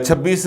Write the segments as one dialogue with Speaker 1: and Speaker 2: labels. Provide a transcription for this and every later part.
Speaker 1: 26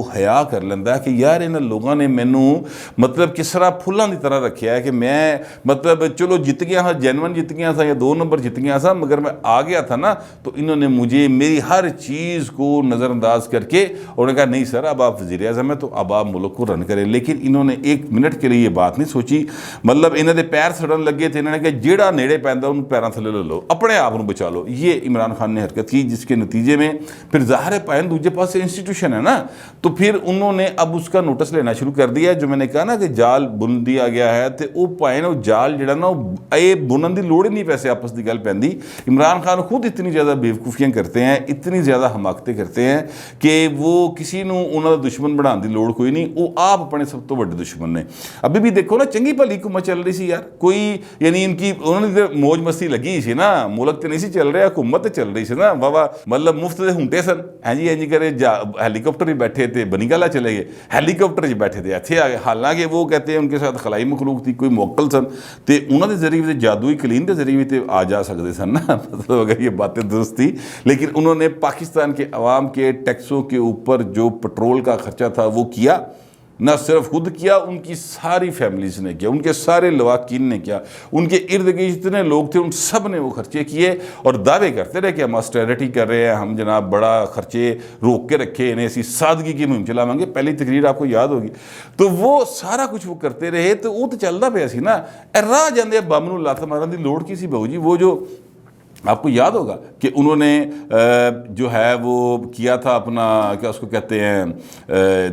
Speaker 1: وہ حیا کر لینا کہ یار انہاں لوگوں نے مینوں مطلب کس طرح پھلاں دی طرح رکھیا ہے کہ میں مطلب چلو جت گیا ہاں، جینون جت گیا تھا یا 2 نمبر جت گیا تھا، مگر میں آ گیا تھا نا تو انہوں نے مجھے میری ہر چیز کو نظر انداز کر کے انہوں نے کہا نہیں سر اب آپ وزیر اعظم ہیں تو اب آپ ملک کو رن کریں. لیکن انہوں نے 1 منٹ کے لیے یہ بات نہیں سوچی. مطلب انہوں نے پیر سڑن لگے تھے، انہوں نے کہا جیڑا نیڑے پیندا ان پیراں تھلے لے لو، اپنے آپ کو بچا لو. یہ عمران خان نے حرکت کی، جس کے نتیجے میں پھر ظاہر ہے دوسرے پاس سے انسٹیٹیوشن ہے نا، تو پھر انہوں نے اب اس کا نوٹس لینا شروع کر دیا. جو میں نے کہا نا کہ جال بن دیا گیا ہے تو وہ پائے نا وہ جال جڑا نا اے بنن دی لوڑ ہی نہیں پیسے آپس دی گل پیندی. عمران خان خود اتنی زیادہ بیوقوفیاں کرتے ہیں، اتنی زیادہ حماقتیں کرتے ہیں کہ وہ کسی نو انہوں دا دشمن بنان دی لوڑ کوئی نہیں، وہ آپ اپنے سب تو بڑے دشمن نے. ابھی بھی دیکھو نا چنگی بھلی حکومت چل رہی سی یار، کوئی یعنی ان کی انہوں نے موج مستی لگی سی نا، ملک تے نہیں سی چل رہا، حکومت چل رہی سی نا بابا. مطلب مفت دے ہونٹے سن، ہاں جی کرے ہیلی کاپٹر ہی بیٹھے تھے، بنی گالا چلے گئے، ہیلی کاپٹر ہی بیٹھے تھے اتھے آ گئے. حالانکہ وہ کہتے ہیں ان کے ساتھ خلائی مخلوق تھی، کوئی موکل سن تے انہوں نے ذریعے سے جادوئی کلین کے ذریعے تے آ جا سکتے سن نا. مطلب اگر یہ باتیں درست تھی، لیکن انہوں نے پاکستان کے عوام کے ٹیکسوں کے اوپر جو پٹرول کا خرچہ تھا وہ کیا. نہ صرف خود کیا، ان کی ساری فیملیز نے کیا، ان کے سارے لواحقین نے کیا، ان کے ارد گرد جتنے لوگ تھے ان سب نے وہ خرچے کیے اور دعوے کرتے رہے کہ ہم آسٹیرٹی کر رہے ہیں، ہم جناب بڑا خرچے روک کے رکھے، انہیں ایسی سادگی کی مہم چلاویں گے. پہلی تقریر آپ کو یاد ہوگی. تو وہ سارا کچھ وہ کرتے رہے تو وہ تو چلتا پیا سی نا. راہ جاندے بم نوں لت مارن دی لوڑ کی سی بہو جی. وہ جو آپ کو یاد ہوگا کہ انہوں نے جو ہے وہ کیا تھا اپنا کیا اس کو کہتے ہیں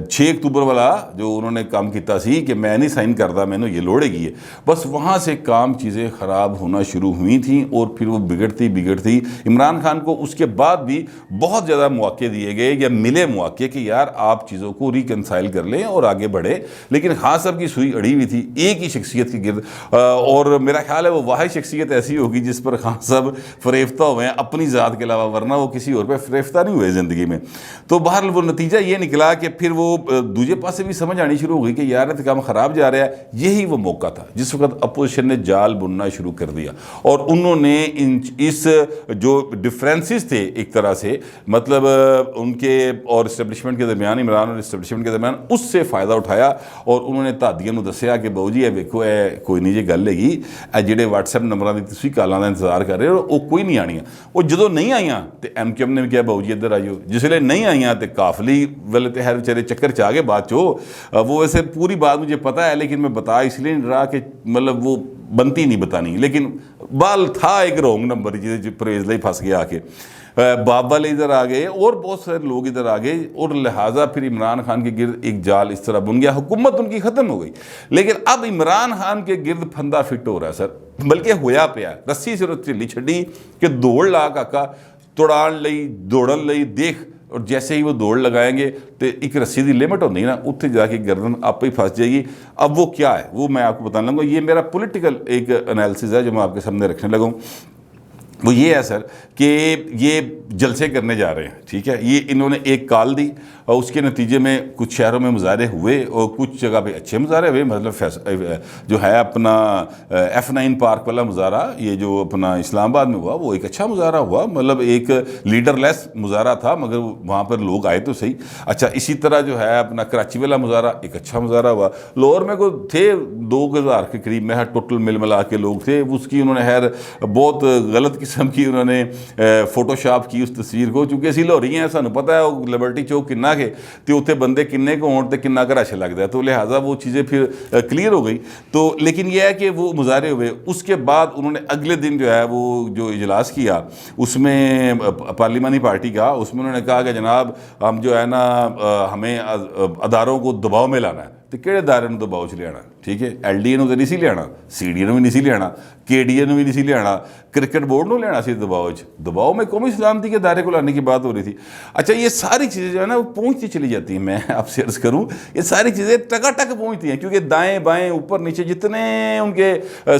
Speaker 1: 6 اکتوبر والا جو انہوں نے کام کیتا سی کہ میں نہیں سائن کرتا، میں نے یہ لوڑے گی ہے. بس وہاں سے کام چیزیں خراب ہونا شروع ہوئی تھیں اور پھر وہ بگڑتی. عمران خان کو اس کے بعد بھی بہت زیادہ مواقع دیے گئے یا ملے مواقع کہ یار آپ چیزوں کو ریکنسائل کر لیں اور آگے بڑھے. لیکن خان صاحب کی سوئی اڑی ہوئی تھی ایک ہی شخصیت کے گرد، اور میرا خیال ہے وہ واحد شخصیت ایسی ہوگی جس پر خان صاحب فریفتہ ہوئے ہیں اپنی ذات کے علاوہ، ورنہ وہ کسی اور پہ فریفتہ نہیں ہوئے زندگی میں. تو بہرحال وہ نتیجہ یہ نکلا کہ پھر وہ دوسرے پاس سے بھی سمجھ آنی شروع ہو گئی کہ یار یہ کام خراب جا رہا ہے. یہی وہ موقع تھا جس وقت اپوزیشن نے جال بننا شروع کر دیا اور انہوں نے اس جو ڈفرینسز تھے ایک طرح سے مطلب ان کے اور اسٹیبلشمنٹ کے درمیان، عمران اور اسٹیبلشمنٹ کے درمیان، اس سے فائدہ اٹھایا اور انہوں نے تادیاں نو دسیا کہ بہو جی ویکھو کوئی نہیں جی گل ہے جہے وٹس ایپ نمبر کی تسی کالاں کا انتظار کر رہے ہو وہ کوئی نہیں آنیاں. وہ جدو نہیں آئیاں تو ایم کیو ایم نے بھی کہا بہو جی ادھر آئیو. جس ویلے نہیں آئیاں تو کافلی والے تو ہر بیچارے چکر چاہ گئے بعد چو. وہ ویسے پوری بات مجھے پتہ ہے لیکن میں بتا اس لیے نہیں رہا کہ مطلب وہ بنتی نہیں بتانی، لیکن بال تھا ایک رونگ نمبر جی پرویز لئی پھنس گیا آ کے. باب والے ادھر آ گئے اور بہت سارے لوگ ادھر آ گئے اور لہٰذا پھر عمران خان کے گرد ایک جال اس طرح بن گیا. حکومت ان کی ختم ہو گئی لیکن اب عمران خان کے گرد پھندا فٹ ہو رہا ہے سر، بلکہ ہویا پیا رسی سے ٹھلی چھڈی کہ دوڑ لا کاکا توڑان لئی دوڑن لئی دیکھ. اور جیسے ہی وہ دوڑ لگائیں گے تو ایک رسی دی لمٹ ہوتی ہے نا، اتنے جا کے گردن آپ ہی پھنس جائے گی. اب وہ کیا ہے وہ میں آپ کو بتانے لگوں گا. یہ میرا پولیٹیکل ایک انالیسز ہے جو میں آپ کے سامنے رکھنے لگوں. وہ یہ ہے سر کہ یہ جلسے کرنے جا رہے ہیں، ٹھیک ہے. یہ انہوں نے ایک کال دی اور اس کے نتیجے میں کچھ شہروں میں مظاہرے ہوئے اور کچھ جگہ پہ اچھے مظاہرے ہوئے. مطلب جو ہے اپنا F9 پارک والا مظاہرہ یہ جو اپنا اسلام آباد میں ہوا وہ ایک اچھا مظاہرہ ہوا. مطلب ایک لیڈر لیس مظاہرہ تھا مگر وہاں پر لوگ آئے تو صحیح. اچھا اسی طرح جو ہے اپنا کراچی والا مظاہرہ ایک اچھا مظاہرہ ہوا. لاہور میں کوئی تھے 2000 کے قریب میں ٹوٹل مل ملا کے لوگ تھے. اس کی انہوں نے خیر بہت غلط قسم کی انہوں نے فوٹو شاپ کی اس تصویر کو، چونکہ اسی لاہوری ہیں سانوں پتہ ہے وہ لبرٹی چوک کنا کے تو اتنے بندے کنے کو ہون تے کنا کا رش لگتا ہے، تو لہٰذا وہ چیزیں پھر کلیئر ہو گئی. تو لیکن یہ ہے کہ وہ مظاہرے ہوئے. اس کے بعد انہوں نے اگلے دن جو ہے وہ جو اجلاس کیا اس میں پارلیمانی پارٹی کا، اس میں انہوں نے کہا کہ جناب ہم جو ہے نا ہمیں اداروں کو دباؤ میں لانا ہے. تو کہڑے ادارے نوں دباؤ چ لیا، ٹھیک ہے. ایل ڈی اے نوں تو نہیں سی لیا، سی ڈی اے نوں بھی نہیں سی لیا، کے ڈی اے نوں بھی نہیں سی لیا، کرکٹ بورڈ نوں لینا سی دباؤ میں قومی سلامتی کے ادارے کو لانے کی بات ہو رہی تھی. اچھا یہ ساری چیزیں جو ہے نا وہ پہنچتی چلی جاتی ہیں. میں آپ سے عرض کروں یہ ساری چیزیں ٹکا ٹک پہنچتی ہیں کیونکہ دائیں بائیں اوپر نیچے جتنے ان کے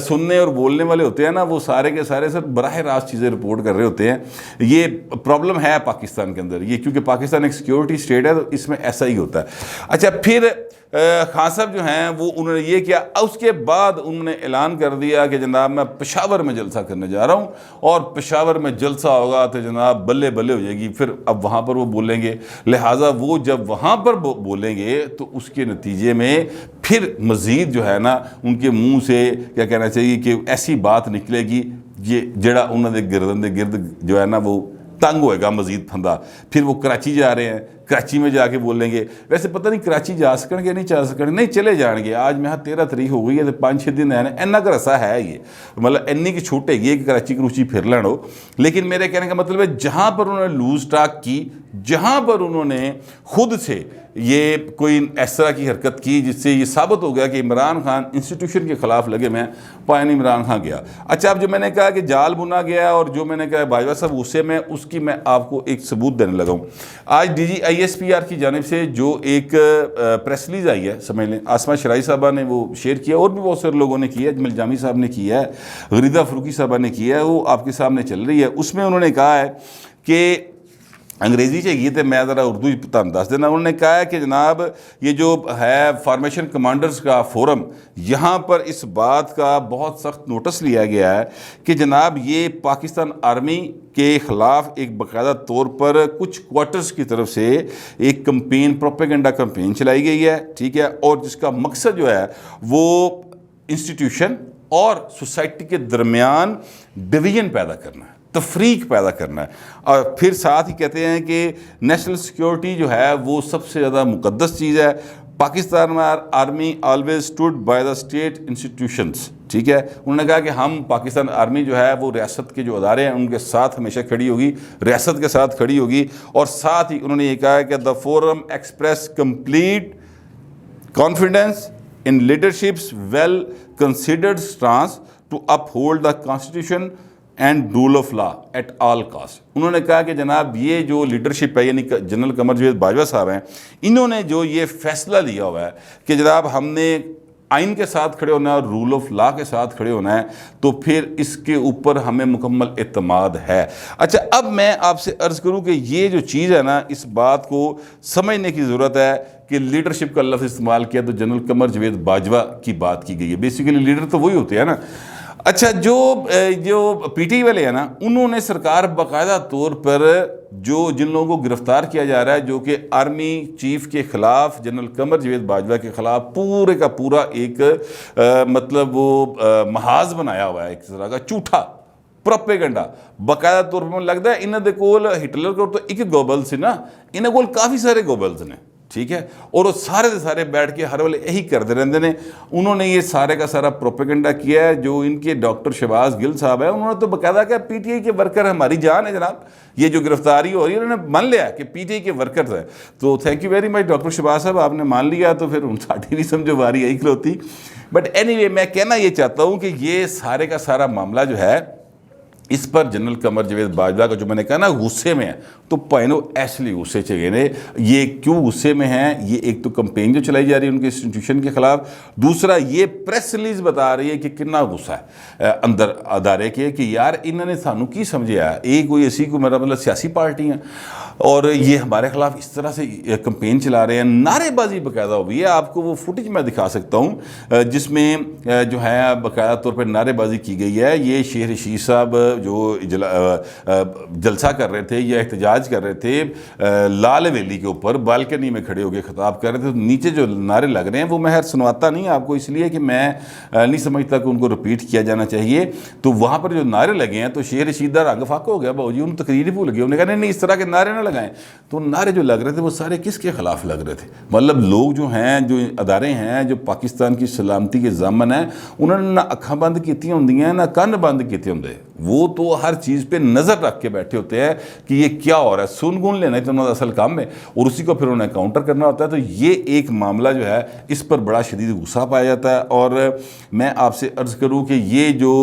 Speaker 1: سننے اور بولنے والے ہوتے ہیں نا وہ سارے کے سارے سر براہ راست چیزیں رپورٹ کر رہے ہوتے ہیں. یہ پرابلم ہے پاکستان کے اندر یہ، کیونکہ پاکستان ایک سیکیورٹی اسٹیٹ ہے تو اس میں ایسا ہی ہوتا ہے. اچھا پھر خان صاحب جو ہیں وہ انہوں نے یہ کیا، اس کے بعد انہوں نے اعلان کر دیا کہ جناب میں پشاور میں جلسہ کرنے جا رہا ہوں، اور پشاور میں جلسہ ہوگا تو جناب بلے بلے ہو جائے گی، پھر اب وہاں پر وہ بولیں گے، لہٰذا وہ جب وہاں پر بولیں گے تو اس کے نتیجے میں پھر مزید جو ہے نا ان کے منہ سے کیا کہنا چاہیے کہ ایسی بات نکلے گی یہ جڑا انہوں نے گردن دے گرد جو ہے نا وہ تنگ ہوئے گا مزید پھندا، پھر وہ کراچی جا رہے ہیں، کراچی میں جا کے بولیں گے، ویسے پتہ نہیں کراچی جا سکیں گے نہیں جا سکیں گے، نہیں چلے جان گے، آج میں 13 تاریخ ہو گئی ہے تو 5-6 دن ہے نا، اینا کا رسا ہے یہ، مطلب اینی کی چھوٹے گی کہ کراچی کروچی پھر لین ہو، لیکن میرے کہنے کا مطلب ہے جہاں پر انہوں نے لوز ٹاک کی، جہاں پر انہوں نے خود سے یہ کوئی اس طرح کی حرکت کی جس سے یہ ثابت ہو گیا کہ عمران خان انسٹیٹیوشن کے خلاف لگے میں پائن عمران خان گیا۔ اچھا، اب جو میں نے کہا کہ جال بنا گیا اور جو میں نے کہا باجوہ صاحب غصے میں، اس کی میں آپ کو ایک ثبوت دینے لگا ہوں۔ آج DGISPR کی جانب سے جو ایک پریس ریلیز آئی ہے، سمجھ لیں آسمہ شرائی صاحبہ نے وہ شیئر کیا، اور بھی بہت سارے لوگوں نے کیا ہے، اجمل جامی صاحب نے کیا ہے، غریدہ فروقی صاحبہ نے کیا ہے، وہ آپ کے سامنے چل رہی ہے۔ اس میں انہوں نے کہا ہے کہ انگریزی چاہیے تھے، میں ذرا اردو تم دس دینا، انہوں نے کہا ہے کہ جناب یہ جو ہے فارمیشن کمانڈرز کا فورم، یہاں پر اس بات کا بہت سخت نوٹس لیا گیا ہے کہ جناب یہ پاکستان آرمی کے خلاف ایک باقاعدہ طور پر کچھ کوارٹرز کی طرف سے ایک کمپین، پروپیگنڈا کمپین چلائی گئی ہے، ٹھیک ہے، اور جس کا مقصد جو ہے وہ انسٹیٹیوشن اور سوسائٹی کے درمیان ڈویژن پیدا کرنا ہے، تفریق پیدا کرنا ہے، اور پھر ساتھ ہی کہتے ہیں کہ نیشنل سیکیورٹی جو ہے وہ سب سے زیادہ مقدس چیز ہے، پاکستان میں army always stood by the state institutions, ٹھیک ہے، انہوں نے کہا کہ ہم پاکستان آرمی جو ہے وہ ریاست کے جو ادارے ہیں ان کے ساتھ ہمیشہ کھڑی ہوگی، ریاست کے ساتھ کھڑی ہوگی، اور ساتھ ہی انہوں نے یہ کہا کہ the forum express complete confidence in leadership's well considered stance to uphold the constitution and rule of law at all costs۔ انہوں نے کہا کہ جناب یہ جو لیڈرشپ ہے، یعنی جنرل قمر جاوید باجوہ صاحب ہیں، انہوں نے جو یہ فیصلہ لیا ہوا ہے کہ جناب ہم نے آئین کے ساتھ کھڑے ہونا ہے اور رول آف لا کے ساتھ کھڑے ہونا ہے، تو پھر اس کے اوپر ہمیں مکمل اعتماد ہے۔ اچھا، اب میں آپ سے عرض کروں کہ یہ جو چیز ہے نا، اس بات کو سمجھنے کی ضرورت ہے کہ لیڈرشپ کا لفظ استعمال کیا تو جنرل قمر جاوید باجوہ کی بات کی گئی ہے، بیسیکلی لیڈر تو وہی ہوتے ہیں نا۔ اچھا، جو پی ٹی والے ہیں نا، انہوں نے سرکار باقاعدہ طور پر جن لوگوں کو گرفتار کیا جا رہا ہے، جو کہ آرمی چیف کے خلاف، جنرل قمر جاوید باجوہ کے خلاف پورے کا پورا ایک مطلب وہ محاذ بنایا ہوا ہے، ایک طرح کا جھوٹا پروپیگنڈا باقاعدہ طور پر لگتا ہے انہوں دے کول ہٹلر کو تو ایک گوبل سی نا، انہوں کول کافی سارے گوبلز نے، ٹھیک ہے، اور وہ سارے دے سارے بیٹھ کے ہر ویلے یہی کرتے رہتے ہیں۔ انہوں نے یہ سارے کا سارا پروپیگنڈا کیا ہے۔ جو ان کے ڈاکٹر شہباز گل صاحب ہیں، انہوں نے تو باقاعدہ کہا پی ٹی آئی کے ورکر ہماری جان ہے جناب، یہ جو گرفتاری ہو رہی ہے انہوں نے مان لیا کہ پی ٹی آئی کے ورکرز ہیں۔ تو thank you very much doctor Shahbaz صاحب، آپ نے مان لیا تو پھر ساڑھی بھی سمجھو باری یہی کھلوتی۔ بٹ اینی وے، میں کہنا یہ چاہتا ہوں کہ یہ سارے کا سارا معاملہ جو ہے، اس پر جنرل قمر جاوید باجوہ کا جو میں نے کہا نا غصے میں ہے، تو پہنو ایسلی غصے چاہیے نے۔ یہ کیوں غصے میں ہیں؟ یہ ایک تو کمپین جو چلائی جا رہی ہے ان کے انسٹیٹیوشن کے خلاف، دوسرا یہ پریس ریلیز بتا رہی ہے کہ کتنا غصہ ہے اندر ادارے کے کہ یار انہوں نے سانو کی سمجھا ہے، ایک کوئی ایسی کو میرا مطلب سیاسی پارٹی ہیں اور یہ ہمارے خلاف اس طرح سے کمپین چلا رہے ہیں، نعرے بازی باقاعدہ ہوئی ہے۔ آپ کو وہ فوٹیج میں دکھا سکتا ہوں جس میں جو ہے باقاعدہ طور پر نعرے بازی کی گئی ہے۔ یہ شیخ رشید صاحب جو جلسہ کر رہے تھے یا احتجاج کر رہے تھے لال ویلی کے اوپر، بالکنی میں کھڑے ہو کے خطاب کر رہے تھے، تو نیچے جو نعرے لگ رہے ہیں وہ میں سنواتا نہیں آپ کو، اس لیے کہ میں نہیں سمجھتا کہ ان کو رپیٹ کیا جانا چاہیے۔ تو وہاں پر جو نعرے لگے ہیں تو شیخ رشید دا رنگ فاقہ ہو گیا، بہو جی انہوں تقریر ہی بھول گئے، انہوں نے کہا نہیں اس طرح کے نعرے نہ لگائیں۔ تو نعرے جو لگ رہے تھے وہ سارے کس کے خلاف لگ رہے تھے؟ مطلب لوگ جو ہیں، جو ادارے ہیں، جو پاکستان کی سلامتی کے ضامن ہیں، انہوں نے نہ اکھاں بند کیتی ہوندی ہیں نہ کن بند کیتے ہوندے، وہ تو ہر چیز پہ نظر رکھ کے بیٹھے ہوتے ہیں کہ یہ کیا ہو رہا ہے، سن گن لینا تو انہوں کا اصل کام ہے، اور اسی کو پھر انہیں کاؤنٹر کرنا ہوتا ہے۔ تو یہ ایک معاملہ جو ہے اس پر بڑا شدید غصہ پایا جاتا ہے، اور میں آپ سے عرض کروں کہ یہ جو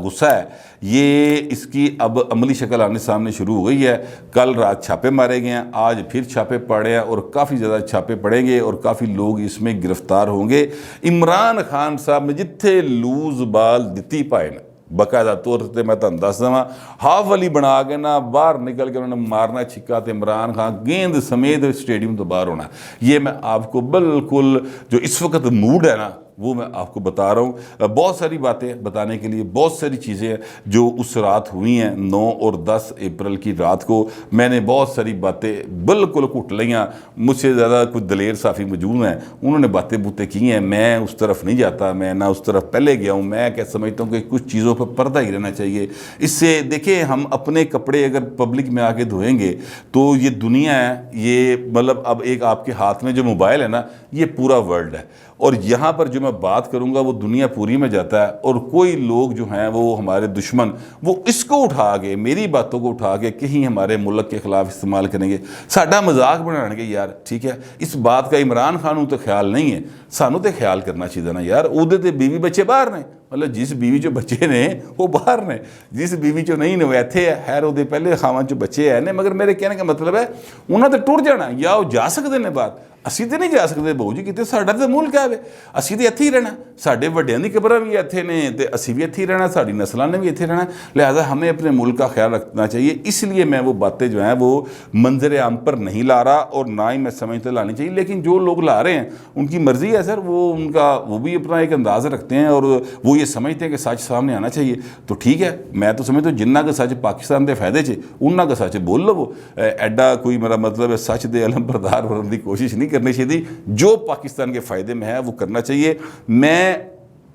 Speaker 1: غصہ ہے یہ اس کی اب عملی شکل آنے سامنے شروع ہو گئی ہے۔ کل رات چھاپے مارے گئے ہیں، آج پھر چھاپے پڑے ہیں، اور کافی زیادہ چھاپے پڑیں گے اور کافی لوگ اس میں گرفتار ہوں گے۔ عمران خان صاحب نے جتھے لوز بال دتی پائے نا، باقاعدہ طور سے میں تہن دس دواں ہاف والی بنا کے نا باہر نکل کے انہوں نے مارنا چھکا تے عمران خان گیند سمیت اسٹیڈیم تو باہر ہونا. یہ میں آپ کو بالکل جو اس وقت موڈ ہے نا وہ میں آپ کو بتا رہا ہوں. بہت ساری باتیں بتانے کے لیے، بہت ساری چیزیں ہیں جو اس رات ہوئی ہیں 9 اور 10 اپریل کی رات کو. میں نے بہت ساری باتیں بالکل کٹ لیاں. مجھ سے زیادہ کچھ دلیر صافی موجود ہیں، انہوں نے باتیں بوتیں کی ہیں. میں اس طرف نہیں جاتا، میں نہ اس طرف پہلے گیا ہوں. میں کیا سمجھتا ہوں کہ کچھ چیزوں پر پردہ ہی رہنا چاہیے. اس سے دیکھیں، ہم اپنے کپڑے اگر پبلک میں آ کے دھوئیں گے تو یہ دنیا ہے، یہ مطلب اب ایک آپ کے ہاتھ میں جو موبائل ہے نا، یہ پورا ورلڈ ہے. اور یہاں پر جو میں بات کروں گا وہ دنیا پوری میں جاتا ہے. اور کوئی لوگ جو ہیں وہ ہمارے دشمن، وہ اس کو اٹھا کے، میری باتوں کو اٹھا کے کہیں ہمارے ملک کے خلاف استعمال کریں گے، ساڈا مذاق بنانے گے. یار ٹھیک ہے، اس بات کا عمران خان تو خیال نہیں ہے، سانوں تے خیال کرنا چاہیے نا یار. اودے تے بیوی بچے باہر نے، مطلب جس بیوی چو بچے نے وہ باہر نے، جس بیوی چو نہیں نے وہ ایتھے ہے. خیر وہ پہلے خاون چو بچے ہیں نے، مگر میرے کہنے کا مطلب ہے انہوں نے ٹر جانا یا وہ جا سکتے ہیں باہر. اسی تو نہیں جا سکتے بہو جی کتے، ساڈا تو ملک ہے، اسی تو اتھے ہی رہنا. ساڈے وڈیاں دی قبراں بھی اتھے نے تے اسی بھی اتھے ہی رہنا، ساڈی نسلاں نے بھی اتھے رہنا. لہٰذا ہمیں اپنے ملک کا خیال رکھنا چاہیے. اس لیے میں وہ باتیں جو ہیں وہ منظر عام پر نہیں لا رہا، اور نہ ہی میں سمجھتا لانی چاہیے. لیکن جو لوگ لا رہے ہیں ان کی مرضی ہے سر، وہ ان کا وہ بھی اپنا ایک انداز رکھتے ہیں اور وہ یہ سمجھتے ہیں کہ سچ سامنے آنا چاہیے. تو ٹھیک ہے، میں تو سمجھتا ہوں جنہ کا سچ پاکستان دے فائدے چ انہاں کا سچ بول لو. وہ ایڈا کوئی میرا مطلب ہے سچ دے علم بردار بننے کی کوشش نہیں کرنی چاہیے. جو پاکستان کے فائدے میں ہے وہ کرنا چاہیے. میں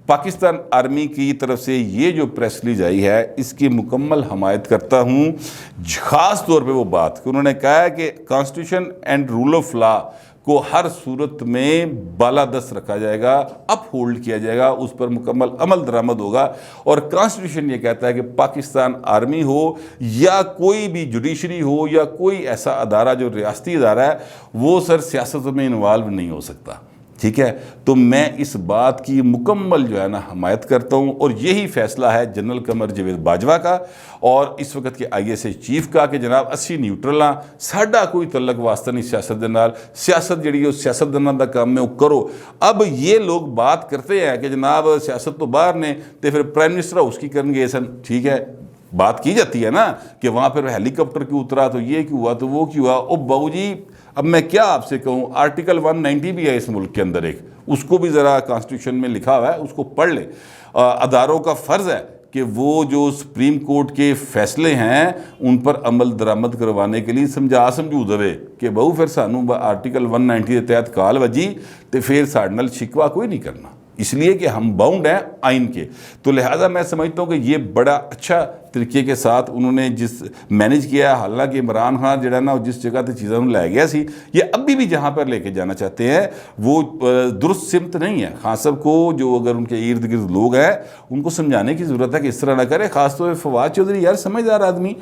Speaker 1: پاکستان آرمی کی طرف سے یہ جو پریس ریلیز آئی ہے اس کی مکمل حمایت کرتا ہوں. خاص طور پہ وہ بات کہ انہوں نے کہا ہے کہ constitution and rule of law کو ہر صورت میں بالادست رکھا جائے گا، اپ ہولڈ کیا جائے گا، اس پر مکمل عمل درآمد ہوگا. اور کانسٹیٹیوشن یہ کہتا ہے کہ پاکستان آرمی ہو یا کوئی بھی جوڈیشری ہو یا کوئی ایسا ادارہ جو ریاستی ادارہ ہے، وہ سر سیاست میں انوالو نہیں ہو سکتا. ٹھیک ہے، تو میں اس بات کی مکمل جو ہے نا حمایت کرتا ہوں. اور یہی فیصلہ ہے جنرل قمر جاوید باجوہ کا اور اس وقت کے آئی ایس آئی چیف کا کہ جناب اسی نیوٹرل ہاں، ساڈا کوئی تعلق واسطہ نہیں سیاست دے نال. سیاست جڑی ہے سیاست داناں دا کام ہے وہ کرو. اب یہ لوگ بات کرتے ہیں کہ جناب سیاست تو باہر نے تے پھر پرائم منسٹر ہاؤس کی کرن گے سن. ٹھیک ہے، بات کی جاتی ہے نا کہ وہاں پھر ہیلی کاپٹر کیوں اترا تو یہ کیوں ہوا تو وہ کیوں ہوا. او بہو جی اب میں کیا آپ سے کہوں، آرٹیکل 190 بھی ہے اس ملک کے اندر ایک، اس کو بھی ذرا کانسٹیٹیوشن میں لکھا ہوا ہے، اس کو پڑھ لے. اداروں کا فرض ہے کہ وہ جو سپریم کورٹ کے فیصلے ہیں ان پر عمل درآمد کروانے کے لیے سمجھو دے کہ بہو پھر سانوں آرٹیکل 190 کے تحت کال وجی تو پھر ساڈے نال شکوا کوئی نہیں کرنا، اس لیے کہ ہم باؤنڈ ہیں آئین کے. تو لہٰذا میں سمجھتا ہوں کہ یہ بڑا اچھا طریقے کے ساتھ انہوں نے جس مینیج کیا ہے. حالانکہ عمران خان جڑا نا جس جگہ تے چیزوں لے گیا سی، یہ ابھی بھی جہاں پر لے کے جانا چاہتے ہیں وہ درست سمت نہیں ہے. خان صاحب کو جو اگر ان کے ارد گرد لوگ ہیں ان کو سمجھانے کی ضرورت ہے کہ اس طرح نہ کرے. خاص طور پہ فواد چودھری یار سمجھدار آدمی،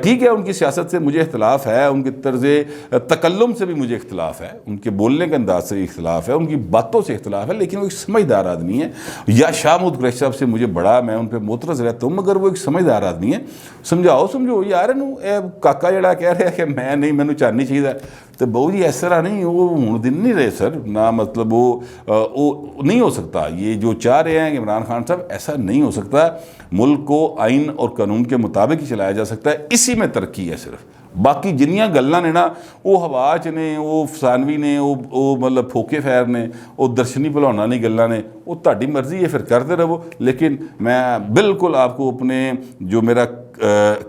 Speaker 1: ٹھیک ہے ان کی سیاست سے مجھے اختلاف ہے، ان کے طرز تکلم سے بھی مجھے اختلاف ہے، ان کے بولنے کے انداز سے اختلاف ہے، ان کی باتوں سے اختلاف ہے، لیکن وہ ایک سمجھدار آدمی ہے. یا شاہ محمود قریشی صاحب سے مجھے بڑا، میں ان پہ معترض رہتا ہوں، مگر وہ ایک سمجھدار آدمی ہے. سمجھو یار اے کاکا جڑا کہہ رہا ہے کہ میں نہیں، مینوں چاننی چاہیے تو بہو جی اس طرح نہیں، وہ ہوں دن نہیں رہے سر نہ، مطلب وہ نہیں ہو سکتا. یہ جو چاہ رہے ہیں کہ عمران خان صاحب، ایسا نہیں ہو سکتا. ملک کو آئین اور قانون کے مطابق ہی چلایا جا سکتا ہے، اسی میں ترقی ہے صرف. باقی جنیاں گلاں نے نا وہ ہوا چ نے، وہ فسانوی نے، وہ مطلب پھوکے فیر نے، وہ درشنی بھلاؤنا نہیں گلاں نے، وہ تہاڈی مرضی ہے پھر کرتے رہو. لیکن میں بالکل آپ کو اپنے جو میرا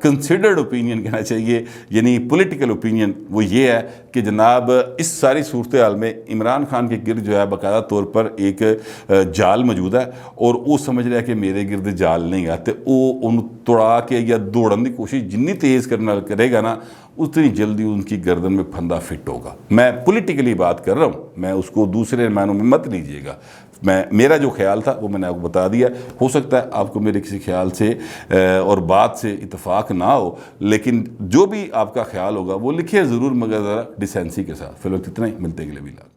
Speaker 1: کنسیڈرڈ اوپینین کہنا چاہیے، یعنی پولیٹیکل اوپینین، وہ یہ ہے کہ جناب اس ساری صورتحال میں عمران خان کے گرد جو ہے باقاعدہ طور پر ایک جال موجود ہے، اور وہ سمجھ رہا ہے کہ میرے گرد جال نہیں آتے. وہ ان توڑا کے یا دوڑن کی کوشش جنی تیز کرے گا نا، اتنی جلدی ان کی گردن میں پھندا فٹ ہوگا. میں پولیٹیکلی بات کر رہا ہوں، میں اس کو دوسرے معنوں میں مت لیجیے گا. میرا جو خیال تھا وہ میں نے آپ کو بتا دیا. ہو سکتا ہے آپ کو میرے کسی خیال سے اور بات سے اتفاق نہ ہو، لیکن جو بھی آپ کا خیال ہوگا وہ لکھیے ضرور، مگر ذرا ڈیسینسی کے ساتھ. فی الوقت اتنا ہی، ملتے ہیں اگلے ویلاگ.